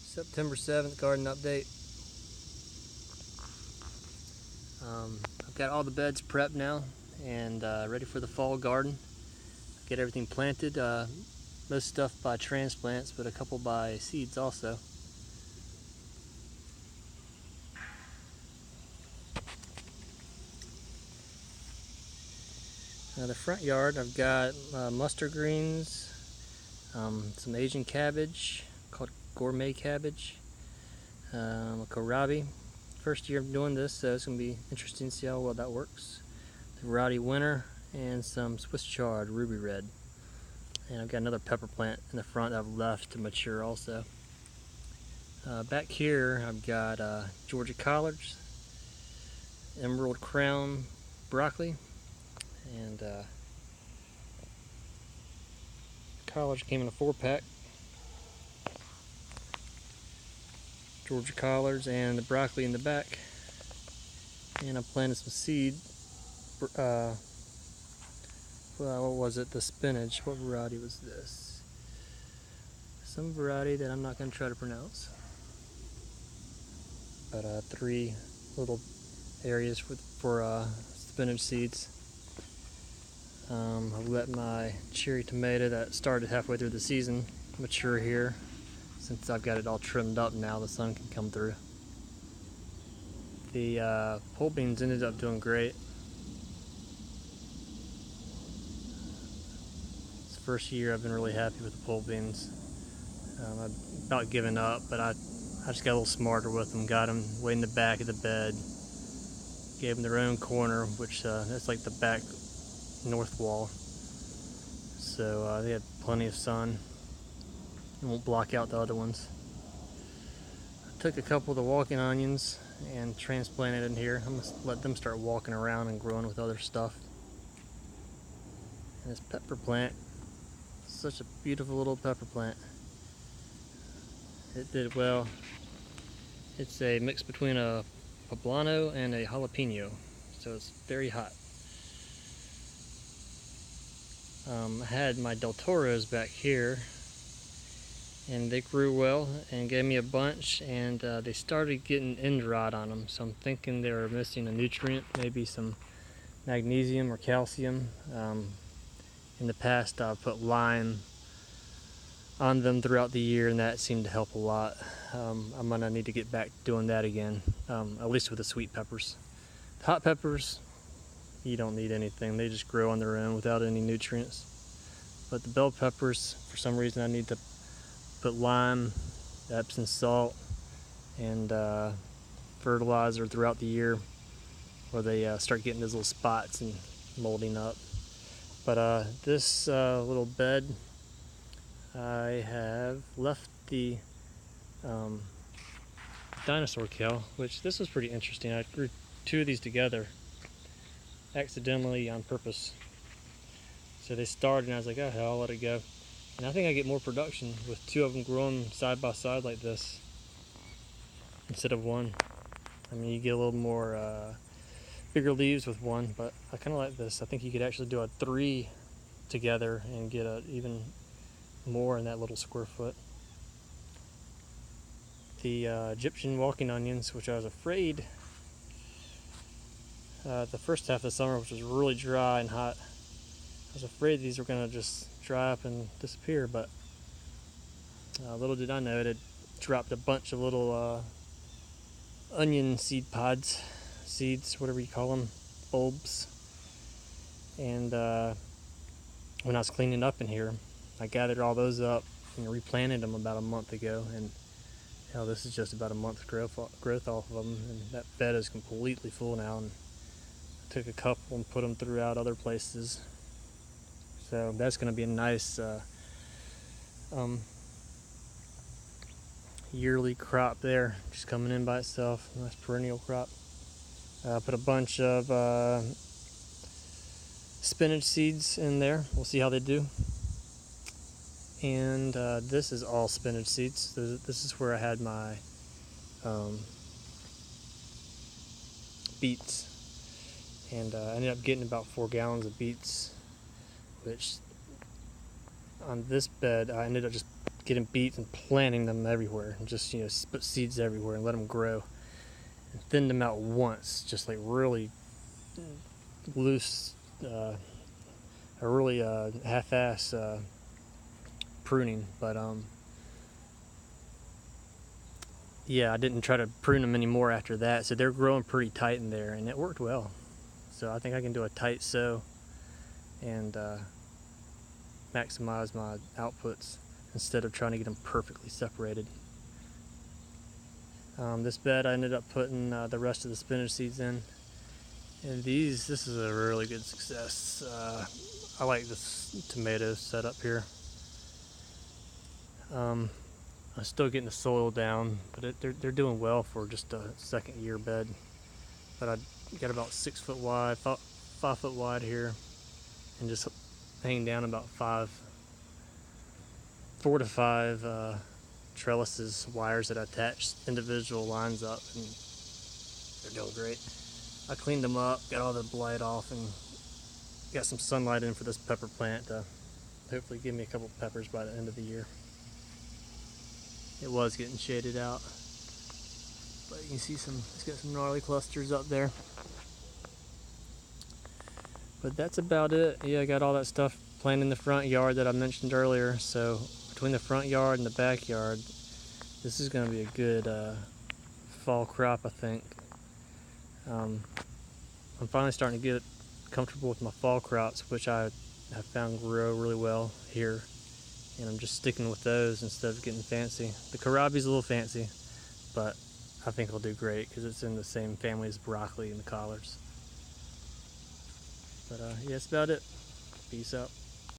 September 7th garden update. I've got all the beds prepped now and ready for the fall garden. Get everything planted, most stuff by transplants, but a couple by seeds also. The front yard, I've got mustard greens, some Asian cabbage called gourmet cabbage, a kohlrabi. First year I'm doing this, so it's going to be interesting to see how well that works. The rowdy winter and some Swiss chard, ruby red. And I've got another pepper plant in the front that I've left to mature also. Back here I've got Georgia collards, emerald crown broccoli, and collards came in a 4-pack. Georgia collards and the broccoli in the back. And I planted some seed. Well, what was it? The spinach. What variety was this? Some variety that I'm not going to try to pronounce. But 3 little areas for spinach seeds. I've let my cherry tomato that started halfway through the season mature here. Since I've got it all trimmed up now, the sun can come through. The pole beans ended up doing great. It's the first year I've been really happy with the pole beans. I've about given up, but I just got a little smarter with them. Got them way in the back of the bed. Gave them their own corner, which that's like the back north wall. So they had plenty of sun. It won't block out the other ones. I took a couple of the walking onions and transplanted in here. I'm gonna let them start walking around and growing with other stuff. And this pepper plant, such a beautiful little pepper plant. It did well. It's a mix between a poblano and a jalapeno, so it's very hot. I had my Del Toros back here, and they grew well and gave me a bunch, and they started getting end rot on them, so I'm thinking they were missing a nutrient, maybe some magnesium or calcium. In the past I've put lime on them throughout the year, and that seemed to help a lot. I'm gonna need to get back doing that again, at least with the sweet peppers. The hot peppers, you don't need anything. They just grow on their own without any nutrients. But the bell peppers, for some reason I need to put lime, Epsom salt, and fertilizer throughout the year, where they start getting those little spots and molding up. But this little bed, I have left the dinosaur kale, which this was pretty interesting. I grew 2 of these together accidentally on purpose. So they started and I was like, oh hell, I'll let it go. And I think I get more production with 2 of them growing side by side like this instead of 1. I mean, you get a little more bigger leaves with 1, but I kind of like this. I think you could actually do a 3 together and get even more in that little square foot. The Egyptian walking onions, which I was afraid the first half of the summer, which was really dry and hot, I was afraid these were going to just dry up and disappear, but little did I know it had dropped a bunch of little onion seed pods, seeds, whatever you call them, bulbs. And when I was cleaning up in here, I gathered all those up and replanted them about a month ago, and hell, this is just about a month's growth off of them, and that bed is completely full now. And I took a couple and put them throughout other places. So that's going to be a nice yearly crop there, just coming in by itself. Nice perennial crop. Put a bunch of spinach seeds in there. We'll see how they do. And this is all spinach seeds. This is where I had my beets. And I ended up getting about 4 gallons of beets, which on this bed I ended up just getting beets and planting them everywhere, and just put seeds everywhere and let them grow, and thin them out once, just like really loose, a really half-ass pruning. But yeah, I didn't try to prune them anymore after that, so they're growing pretty tight in there, and it worked well. So I think I can do a tight sow and maximize my outputs instead of trying to get them perfectly separated. This bed I ended up putting the rest of the spinach seeds in, and this is a really good success. I like this tomato setup here. I'm still getting the soil down, but they're doing well for just a second year bed. But I got about 6 foot wide, 5 foot wide here, and just hanging down about 4 to 5 trellises, wires that I attach individual lines up, and they're doing great. I cleaned them up, got all the blight off, and got some sunlight in for this pepper plant to hopefully give me a couple peppers by the end of the year. It was getting shaded out, but you can see it's got some gnarly clusters up there. But that's about it. Yeah, I got all that stuff planted in the front yard that I mentioned earlier. So between the front yard and the backyard, this is going to be a good fall crop, I think. I'm finally starting to get comfortable with my fall crops, which I have found grow really well here. And I'm just sticking with those instead of getting fancy. The kohlrabi's a little fancy, but I think it'll do great because it's in the same family as broccoli and the collards. But yeah, that's about it. Peace out.